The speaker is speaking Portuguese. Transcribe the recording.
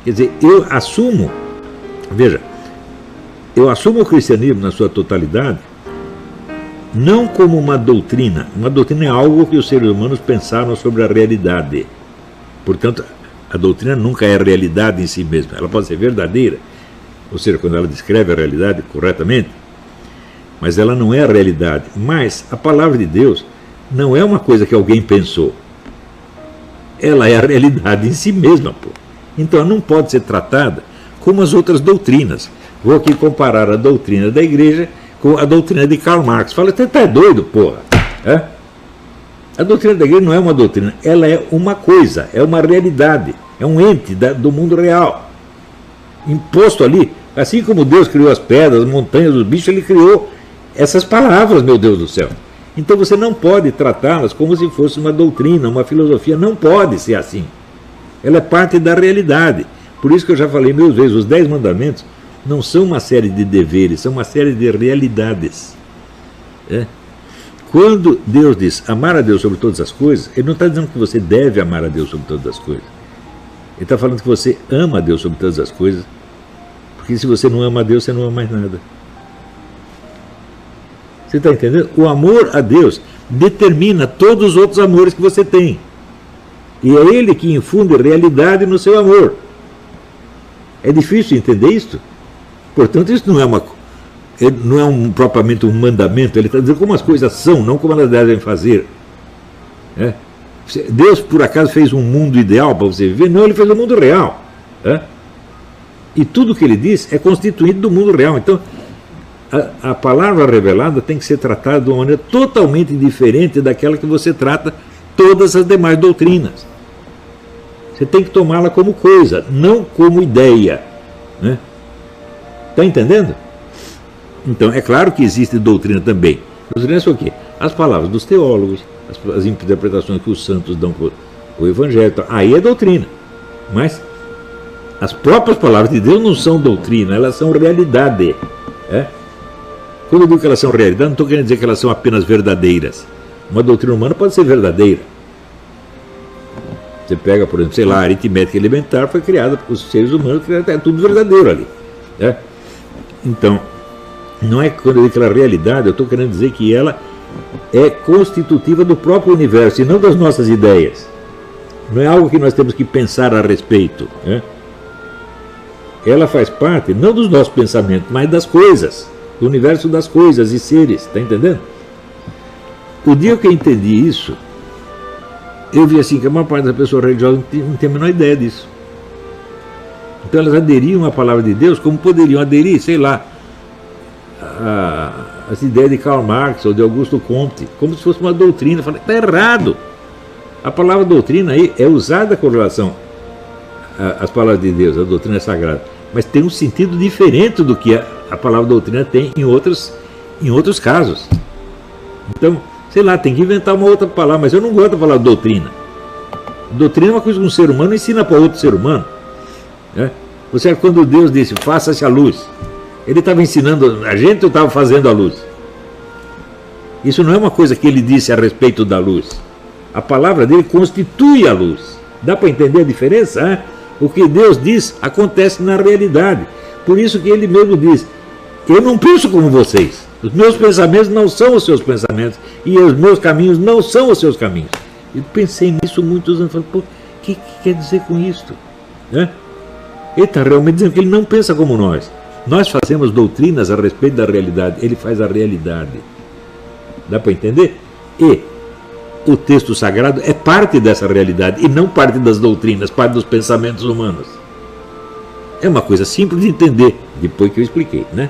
Quer dizer, eu assumo, veja, eu assumo o cristianismo na sua totalidade, não como uma doutrina. Uma doutrina é algo que os seres humanos pensaram sobre a realidade. Portanto, a doutrina nunca é a realidade em si mesma. Ela pode ser verdadeira, ou seja, quando ela descreve a realidade corretamente, mas ela não é a realidade. Mas a palavra de Deus não é uma coisa que alguém pensou. Ela é a realidade em si mesma, pô. Então ela não pode ser tratada como as outras doutrinas. Vou aqui comparar a doutrina da igreja com a doutrina de Karl Marx. Fala, você tá doido, porra? É? A doutrina da igreja não é uma doutrina, ela é uma coisa, é uma realidade, é um ente do mundo real. Imposto ali, assim como Deus criou as pedras, as montanhas, os bichos, ele criou essas palavras, meu Deus do céu. Então você não pode tratá-las como se fosse uma doutrina, uma filosofia, não pode ser assim. Ela é parte da realidade. Por isso que eu já falei mil vezes, os 10 mandamentos não são uma série de deveres, são uma série de realidades. É? Quando Deus diz amar a Deus sobre todas as coisas, ele não está dizendo que você deve amar a Deus sobre todas as coisas. Ele está falando que você ama a Deus sobre todas as coisas, porque se você não ama a Deus, você não ama mais nada. Você está entendendo? O amor a Deus determina todos os outros amores que você tem. E é Ele que infunde realidade no seu amor. É difícil entender isso? Portanto, isso não é propriamente um mandamento. Ele está dizendo como as coisas são, não como elas devem fazer. É? Deus, por acaso, fez um mundo ideal para você viver? Não, Ele fez um mundo real. É? E tudo que Ele diz é constituído do mundo real. Então, a palavra revelada tem que ser tratada de uma maneira totalmente diferente daquela que você trata todas as demais doutrinas. Você tem que tomá-la como coisa, não como ideia. Né? Está entendendo? Então, é claro que existe doutrina também. Doutrina é o quê? As palavras dos teólogos, as interpretações que os santos dão para o Evangelho. Aí é doutrina. Mas as próprias palavras de Deus não são doutrina, elas são realidade. É? Quando eu digo que elas são realidade, não estou querendo dizer que elas são apenas verdadeiras. Uma doutrina humana pode ser verdadeira. Você pega, por exemplo, sei lá, a aritmética elementar foi criada por seres humanos, é tudo verdadeiro ali. Né? Então, não é quando eu digo que ela é realidade, eu estou querendo dizer que ela é constitutiva do próprio universo e não das nossas ideias. Não é algo que nós temos que pensar a respeito. Né? Ela faz parte, não dos nossos pensamentos, mas das coisas, do universo das coisas e seres, está entendendo? O dia que eu entendi isso, eu vi assim que a maior parte das pessoas religiosas não tem a menor ideia disso. Então elas aderiam à palavra de Deus como poderiam aderir, sei lá, as ideias de Karl Marx ou de Augusto Comte, como se fosse uma doutrina. Eu falei, está errado. A palavra doutrina aí é usada com relação às palavras de Deus, a doutrina é sagrada, mas tem um sentido diferente do que a palavra doutrina tem em outros casos. Então, sei lá, tem que inventar uma outra palavra, mas eu não gosto da palavra doutrina. Doutrina é uma coisa que um ser humano ensina para outro ser humano. Né? Ou seja, quando Deus disse, faça-se a luz, Ele estava ensinando a gente ou estava fazendo a luz? Isso não é uma coisa que Ele disse a respeito da luz. A palavra dele constitui a luz. Dá para entender a diferença? Hein? O que Deus diz acontece na realidade. Por isso que Ele mesmo diz, eu não penso como vocês. Os meus pensamentos não são os seus pensamentos. E os meus caminhos não são os seus caminhos. Eu pensei nisso muitos anos. Falei, pô, o que quer dizer com isto? Né? Ele está realmente dizendo que ele não pensa como nós. Nós fazemos doutrinas a respeito da realidade. Ele faz a realidade. Dá para entender? E o texto sagrado é parte dessa realidade. E não parte das doutrinas, parte dos pensamentos humanos. É uma coisa simples de entender. Depois que eu expliquei, né?